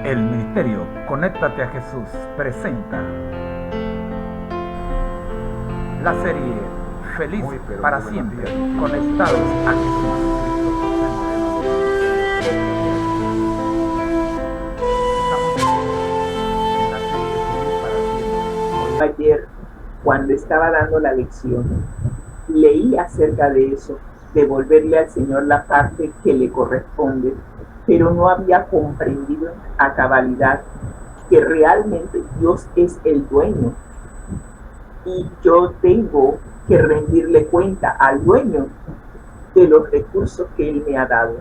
El Ministerio Conéctate a Jesús presenta la serie Feliz para siempre, conectados a Jesús. Ayer, cuando estaba dando la lección, leí acerca de eso, devolverle al Señor la parte que le corresponde, pero no había comprendido a cabalidad que realmente Dios es el dueño y yo tengo que rendirle cuenta al dueño de los recursos que Él me ha dado.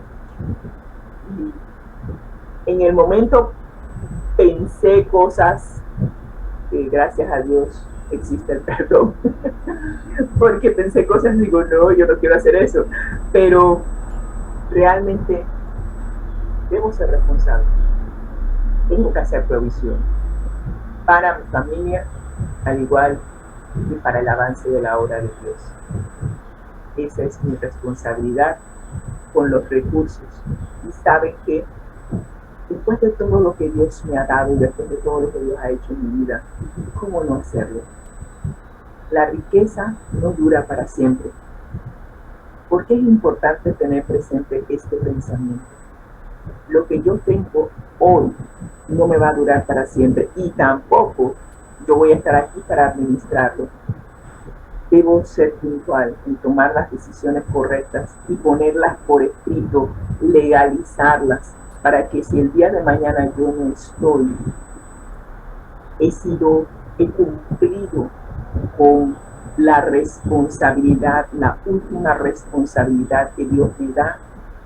Y en el momento pensé cosas que gracias a Dios existe el perdón, porque pensé cosas y digo, no, yo no quiero hacer eso, pero realmente debo ser responsable. Tengo que hacer provisión para mi familia, al igual que para el avance de la obra de Dios. Esa es mi responsabilidad con los recursos. Y saben que después de todo lo que Dios me ha dado y después de todo lo que Dios ha hecho en mi vida, ¿cómo no hacerlo? La riqueza no dura para siempre. ¿Por qué es importante tener presente este pensamiento? Lo que yo tengo hoy no me va a durar para siempre y tampoco yo voy a estar aquí para administrarlo. Debo ser puntual en tomar las decisiones correctas y ponerlas por escrito, legalizarlas, para que si el día de mañana yo no estoy, he cumplido con la responsabilidad, la última responsabilidad que Dios me da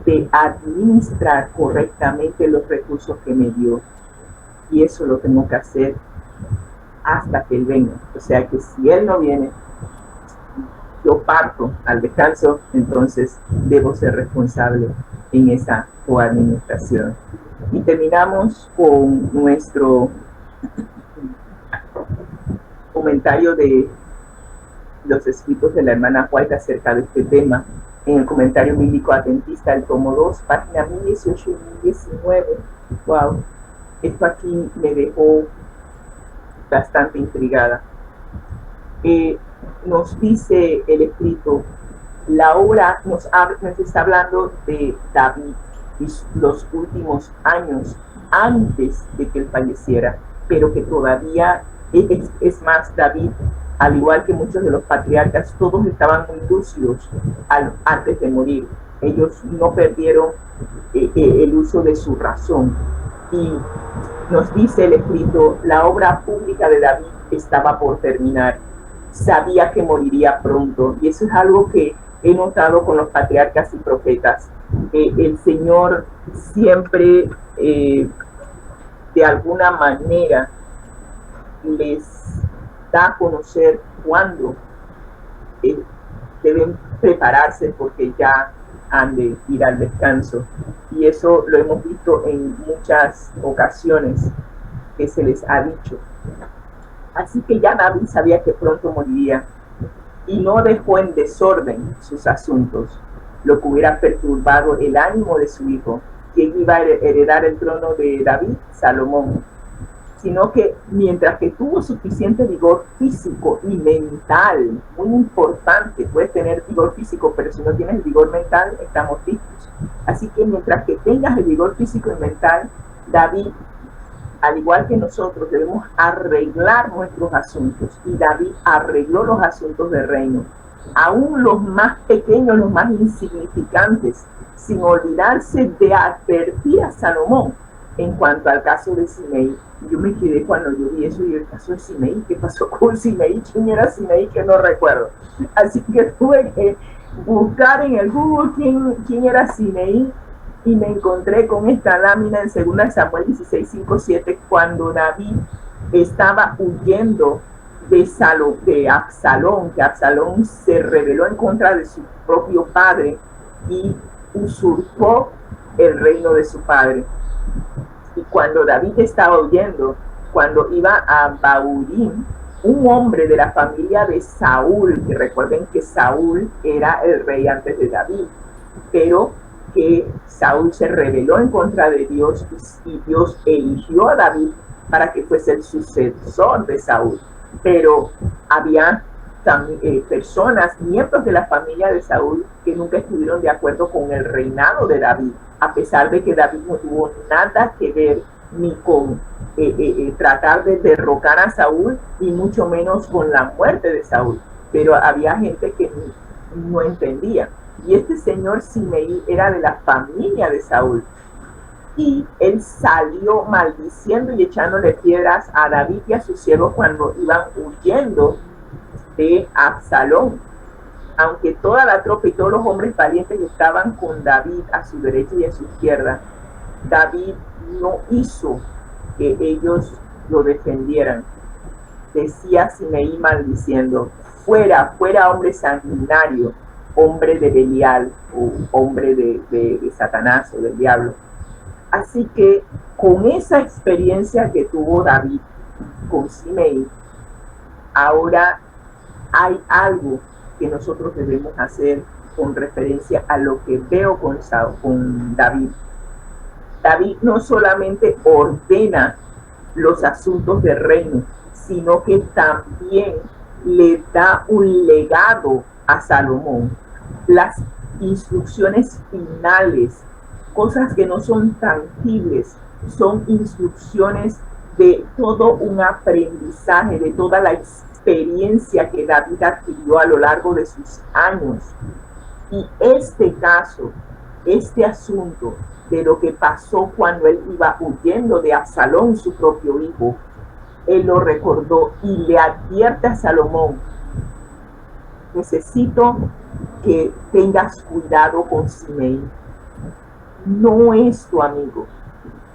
de administrar correctamente los recursos que me dio. Y eso lo tengo que hacer hasta que Él venga. O sea que si Él no viene, yo parto al descanso, entonces debo ser responsable en esa coadministración. Y terminamos con nuestro comentario de los escritos de la hermana White acerca de este tema en el comentario bíblico adventista, el tomo 2, página 1018 y 1019. Wow, esto aquí me dejó bastante intrigada. Nos dice el escrito, la obra nos está hablando de David y los últimos años antes de que él falleciera, pero que todavía es más, David, al igual que muchos de los patriarcas, todos estaban muy lúcidos antes de morir. Ellos no perdieron el uso de su razón. Y nos dice el escrito, la obra pública de David estaba por terminar. Sabía que moriría pronto. Y eso es algo que he notado con los patriarcas y profetas. El Señor siempre, de alguna manera, les da a conocer cuándo deben prepararse porque ya han de ir al descanso. Y eso lo hemos visto en muchas ocasiones que se les ha dicho. Así que ya David sabía que pronto moriría y no dejó en desorden sus asuntos, lo que hubiera perturbado el ánimo de su hijo, quien iba a heredar el trono de David, Salomón, sino que mientras que tuvo suficiente vigor físico y mental, muy importante, puedes tener vigor físico, pero si no tienes vigor mental, estamos listos. Así que mientras que tengas el vigor físico y mental, David, al igual que nosotros, debemos arreglar nuestros asuntos, y David arregló los asuntos del reino, aún los más pequeños, los más insignificantes, sin olvidarse de advertir a Salomón en cuanto al caso de Simei. Yo me quedé cuando yo vi eso y el caso de Simei, ¿qué pasó con Simei? ¿Quién era Simei? Que no recuerdo. Así que tuve que buscar en el Google quién era Simei y me encontré con esta lámina en 2 Samuel 16, 5, 7, cuando David estaba huyendo de Absalón, que Absalón se rebeló en contra de su propio padre y usurpó el reino de su padre. Y cuando David estaba huyendo, cuando iba a Bahurim, un hombre de la familia de Saúl, que recuerden que Saúl era el rey antes de David, pero que Saúl se rebeló en contra de Dios y Dios eligió a David para que fuese el sucesor de Saúl. Pero había personas, miembros de la familia de Saúl, que nunca estuvieron de acuerdo con el reinado de David, a pesar de que David no tuvo nada que ver ni con tratar de derrocar a Saúl, y mucho menos con la muerte de Saúl. Pero había gente que no entendía. Y este señor Simei era de la familia de Saúl. Y él salió maldiciendo y echándole piedras a David y a sus siervos cuando iban huyendo de Absalón. Aunque toda la tropa y todos los hombres valientes estaban con David a su derecha y a su izquierda, David no hizo que ellos lo defendieran. Decía Simei maldiciendo: fuera, fuera hombre sanguinario, hombre de Belial, o hombre de Satanás o del diablo. Así que con esa experiencia que tuvo David con Simei, ahora hay algo que nosotros debemos hacer con referencia a lo que veo con David. David no solamente ordena los asuntos del reino, sino que también le da un legado a Salomón. Las instrucciones finales, cosas que no son tangibles, son instrucciones de todo un aprendizaje, de toda la experiencia que David adquirió a lo largo de sus años. Y este caso, este asunto de lo que pasó cuando él iba huyendo de Absalón, su propio hijo, él lo recordó y le advierte a Salomón: necesito que tengas cuidado con Simei, no es tu amigo,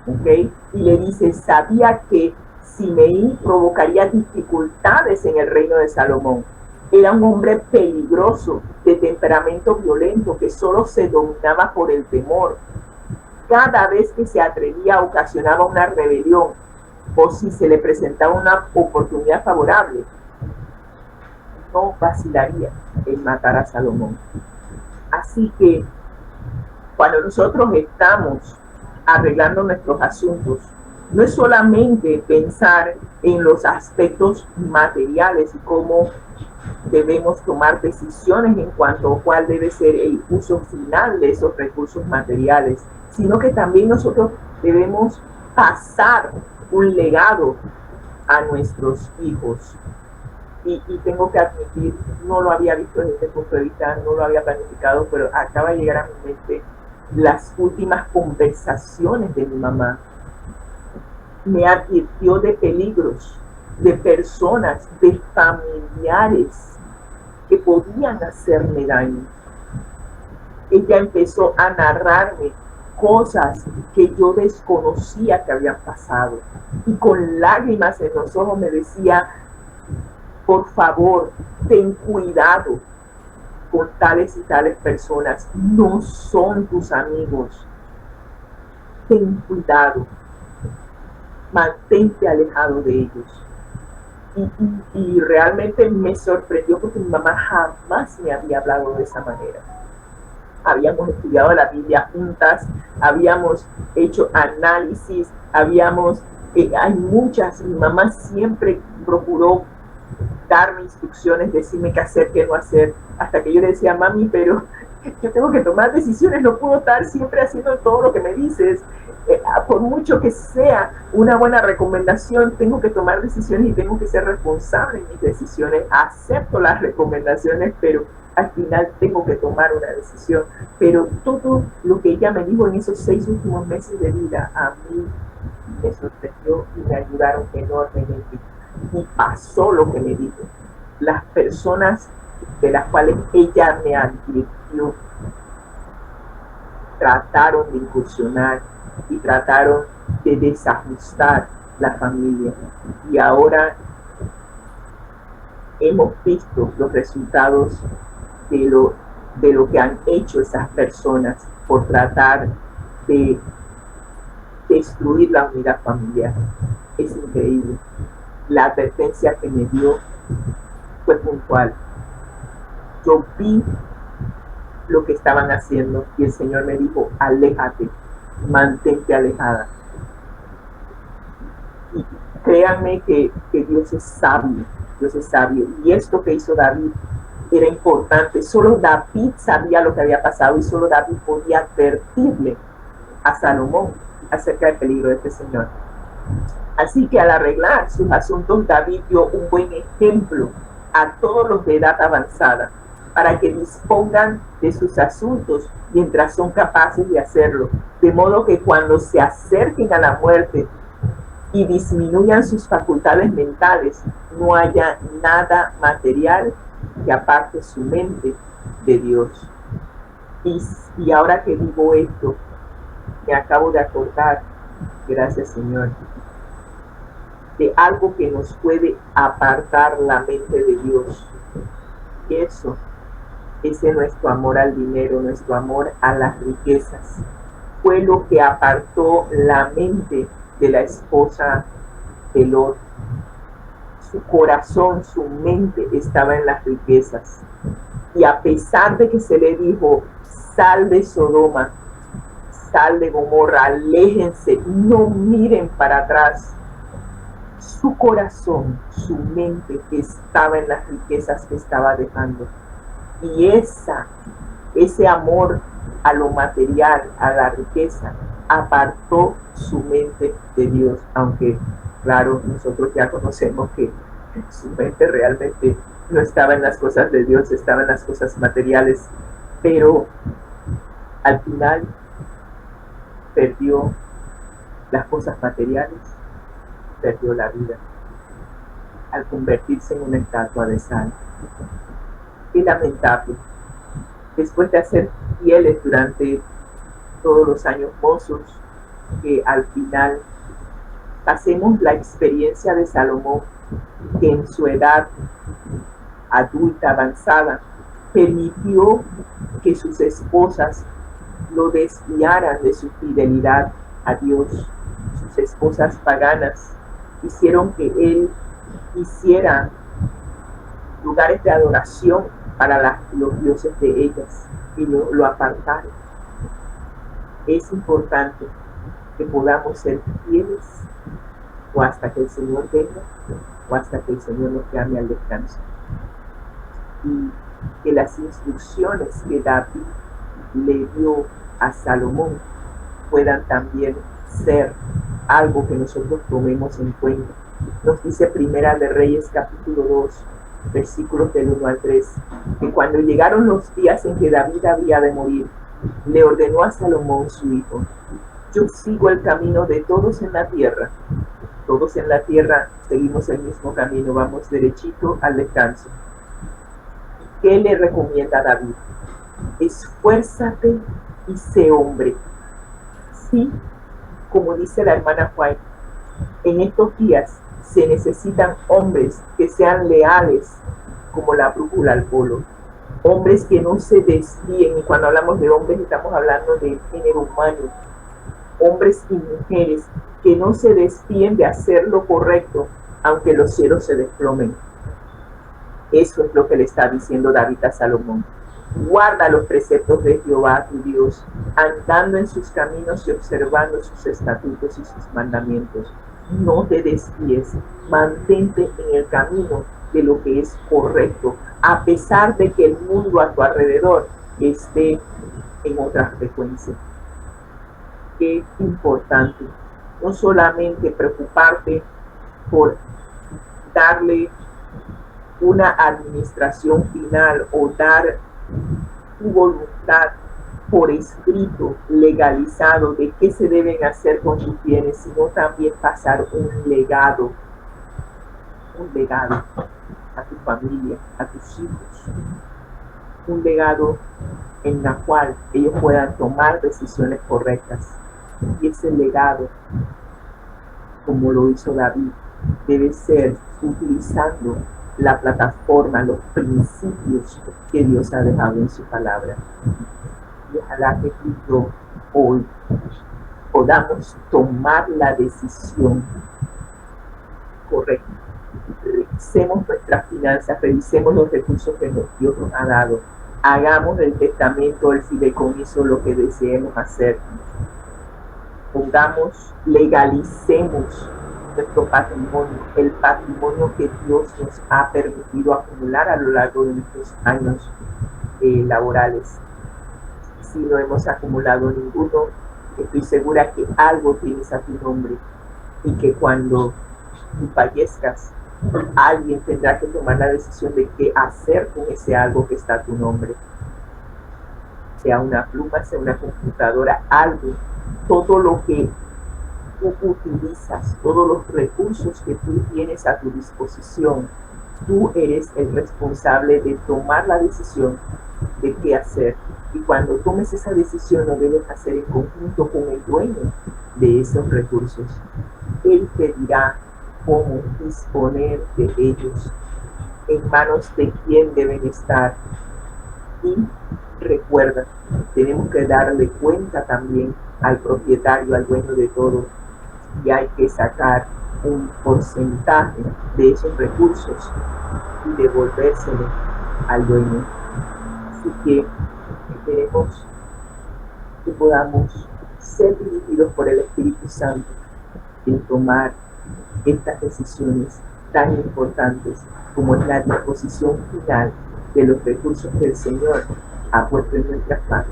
¿ok? Y le dice: sabía que Simei provocaría dificultades en el reino de Salomón. Era un hombre peligroso, de temperamento violento, que solo se dominaba por el temor. Cada vez que se atrevía ocasionaba una rebelión, o si se le presentaba una oportunidad favorable, no vacilaría en matar a Salomón. Así que cuando nosotros estamos arreglando nuestros asuntos, no es solamente pensar en los aspectos materiales y cómo debemos tomar decisiones en cuanto a cuál debe ser el uso final de esos recursos materiales, sino que también nosotros debemos pasar un legado a nuestros hijos. Y tengo que admitir, no lo había visto desde este punto de vista, no lo había planificado, pero acaba de llegar a mi mente las últimas conversaciones de mi mamá. Me advirtió de peligros, de personas, de familiares que podían hacerme daño. Ella empezó a narrarme cosas que yo desconocía que habían pasado, y con lágrimas en los ojos me decía: por favor, ten cuidado con tales y tales personas, no son tus amigos, ten cuidado, mantente alejado de ellos. Y realmente me sorprendió porque mi mamá jamás me había hablado de esa manera. Habíamos estudiado la Biblia juntas, habíamos hecho análisis, hay muchas, mi mamá siempre procuró darme instrucciones, decirme qué hacer, qué no hacer, hasta que yo le decía: mami, pero yo tengo que tomar decisiones, no puedo estar siempre haciendo todo lo que me dices, por mucho que sea una buena recomendación, tengo que tomar decisiones y tengo que ser responsable en mis decisiones. Acepto las recomendaciones, pero al final tengo que tomar una decisión. Pero todo lo que ella me dijo en esos 6 últimos meses de vida, a mí me sorprendió y me ayudaron enormemente. Y pasó lo que me dijo. Las personas de las cuales ella me advirtió trataron de incursionar y trataron de desajustar la familia. Y ahora hemos visto los resultados de lo que han hecho esas personas por tratar de destruir la unidad familiar. Es increíble. La advertencia que me dio fue puntual. Yo vi lo que estaban haciendo. Y el Señor me dijo, aléjate, mantente alejada. Y créanme que Dios es sabio, Dios es sabio. Y esto que hizo David era importante. Solo David sabía lo que había pasado y solo David podía advertirle a Salomón acerca del peligro de este señor. Así que al arreglar sus asuntos, David dio un buen ejemplo a todos los de edad avanzada para que dispongan de sus asuntos mientras son capaces de hacerlo, de modo que cuando se acerquen a la muerte y disminuyan sus facultades mentales, no haya nada material que aparte su mente de Dios. Y ahora que digo esto, me acabo de acordar, gracias Señor, de algo que nos puede apartar la mente de Dios. Eso es nuestro amor al dinero, nuestro amor a las riquezas. Fue lo que apartó la mente de la esposa de Lot. Su corazón, su mente estaba en las riquezas. Y a pesar de que se le dijo, sal de Sodoma, sal de Gomorra, aléjense, no miren para atrás, su corazón, su mente estaba en las riquezas que estaba dejando. Y ese amor a lo material, a la riqueza, apartó su mente de Dios, aunque claro, nosotros ya conocemos que su mente realmente no estaba en las cosas de Dios, estaba en las cosas materiales, pero al final perdió las cosas materiales, perdió la vida al convertirse en una estatua de sal. Qué lamentable. Después de ser fieles durante todos los años mozos, que al final pasemos la experiencia de Salomón, que en su edad adulta avanzada permitió que sus esposas lo desviaran de su fidelidad a Dios. Sus esposas paganas hicieron que él hiciera lugares de adoración para los dioses de ellas y lo apartaron. Es importante que podamos ser fieles o hasta que el Señor venga o hasta que el Señor nos llame al descanso. Y que las instrucciones que David le dio a Salomón puedan también ser algo que nosotros tomemos en cuenta. Nos dice Primera de Reyes capítulo 2, versículos del 1 al 3, que cuando llegaron los días en que David había de morir, le ordenó a Salomón su hijo: yo sigo el camino de todos en la tierra. Todos en la tierra seguimos el mismo camino, vamos derechito al descanso. ¿Qué le recomienda a David? Esfuérzate y sé hombre. Sí, como dice la hermana White, en estos días se necesitan hombres que sean leales como la brújula al polo. Hombres que no se desvíen, y cuando hablamos de hombres estamos hablando del género humano. Hombres y mujeres que no se desvíen de hacer lo correcto, aunque los cielos se desplomen. Eso es lo que le está diciendo David a Salomón. Guarda los preceptos de Jehová tu Dios, andando en sus caminos y observando sus estatutos y sus mandamientos. No te desvíes, mantente en el camino de lo que es correcto, a pesar de que el mundo a tu alrededor esté en otra frecuencia. Qué importante, no solamente preocuparte por darle una administración final o dar tu voluntad por escrito, legalizado, de qué se deben hacer con tus bienes, sino también pasar un legado a tu familia, a tus hijos, un legado en la cual ellos puedan tomar decisiones correctas. Y ese legado, como lo hizo David, debe ser utilizando la plataforma, los principios que Dios ha dejado en su palabra. Y ojalá que tú y yo hoy podamos tomar la decisión correcta. Revisemos nuestras finanzas, revisemos los recursos que Dios nos ha dado hagamos del testamento, el fideicomiso, lo que deseemos hacer. Pongamos, legalicemos nuestro patrimonio, el patrimonio que Dios nos ha permitido acumular a lo largo de nuestros años laborales. Si no hemos acumulado ninguno, estoy segura que algo tienes a tu nombre y que cuando tú fallezcas, alguien tendrá que tomar la decisión de qué hacer con ese algo que está a tu nombre. Sea una pluma, sea una computadora, algo, todo lo que tú utilizas, todos los recursos que tú tienes a tu disposición, tú eres el responsable de tomar la decisión de qué hacer. Y cuando tomes esa decisión, lo debes hacer en conjunto con el dueño de esos recursos. Él te dirá cómo disponer de ellos, en manos de quién deben estar. Y recuerda, tenemos que darle cuenta también al propietario, al dueño de todo, y hay que sacar un porcentaje de esos recursos y devolvérselo al dueño. Así que queremos que podamos ser dirigidos por el Espíritu Santo en tomar estas decisiones tan importantes como es la disposición final de los recursos que el Señor ha puesto en nuestras manos.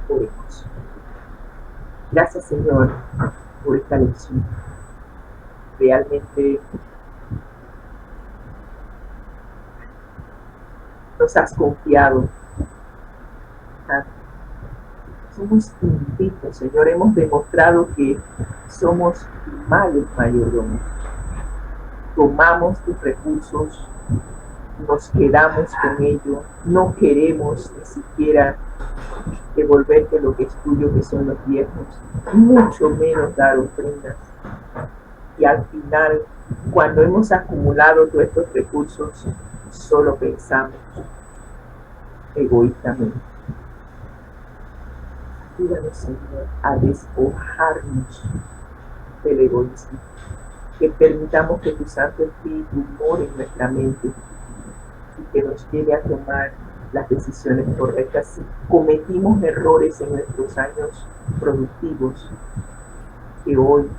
Oremos. Gracias, Señor, por esta lección. Realmente nos has confiado. Somos indignos, Señor. Hemos demostrado que somos malos mayordomos. Tomamos tus recursos, nos quedamos con ellos, no queremos ni siquiera devolverte lo que es tuyo, que son los diezmos, mucho menos dar ofrendas. Y al final, cuando hemos acumulado todos estos recursos, solo pensamos egoístamente. Ayúdanos, Señor, a despojarnos del egoísmo, que permitamos que tu Santo Espíritu more en nuestra mente y que nos lleve a tomar las decisiones correctas. Si cometimos errores en nuestros años productivos, que hoy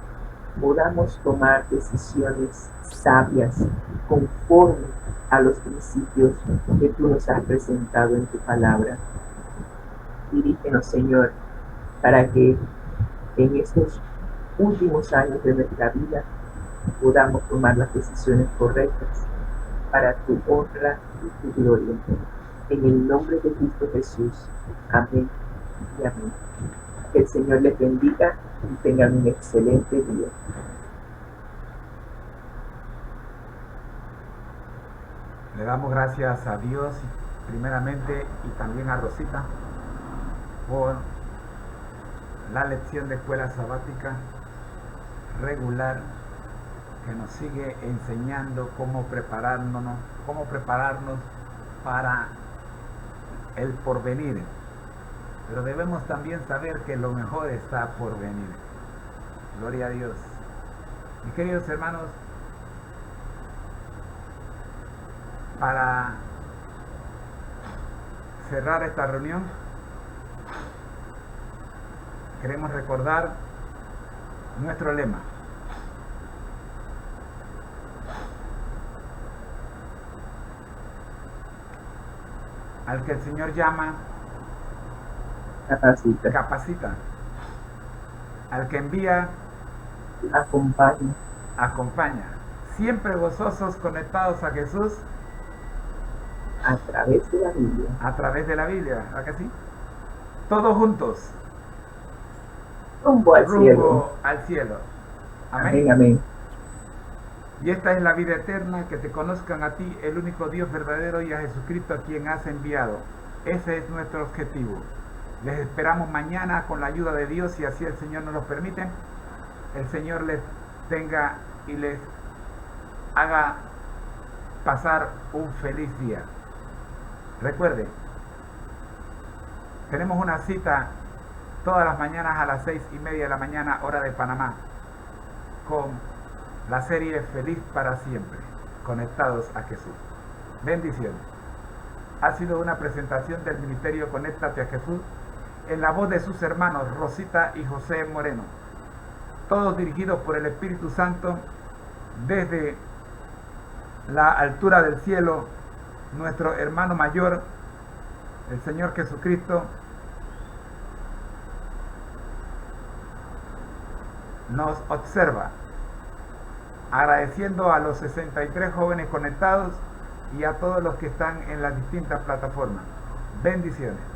podamos tomar decisiones sabias conforme a los principios que tú nos has presentado en tu palabra. Dirígenos, Señor, para que en estos últimos años de nuestra vida podamos tomar las decisiones correctas para tu honra y tu gloria. En el nombre de Cristo Jesús. Amén y amén. Que el Señor les bendiga y tengan un excelente día. Le damos gracias a Dios primeramente y también a Rosita por la lección de escuela sabática regular que nos sigue enseñando cómo prepararnos para el porvenir. Pero debemos también saber que lo mejor está por venir. Gloria a Dios. Mis queridos hermanos, para cerrar esta reunión, queremos recordar nuestro lema. Al que el Señor llama, capacita. Al que envía, acompaña. Siempre gozosos, conectados a Jesús. A través de la Biblia. A través de la Biblia, ¿verdad que sí? Todos juntos. Rumbo al cielo. Amén. Amén, amén. Y esta es la vida eterna, que te conozcan a ti, el único Dios verdadero, y a Jesucristo, a quien has enviado. Ese es nuestro objetivo. Les esperamos mañana con la ayuda de Dios, y así el Señor nos lo permite. El Señor les tenga y les haga pasar un feliz día. Recuerde, tenemos una cita todas las mañanas a las 6:30 de la mañana, hora de Panamá, con la serie Feliz para Siempre, conectados a Jesús. Bendiciones. ha sido una presentación del Ministerio Conéctate a Jesús en la voz de sus hermanos Rosita y José Moreno, todos dirigidos por el Espíritu Santo desde la altura del cielo. Nuestro hermano mayor, el Señor Jesucristo, nos observa, agradeciendo a los 63 jóvenes conectados y a todos los que están en las distintas plataformas. Bendiciones.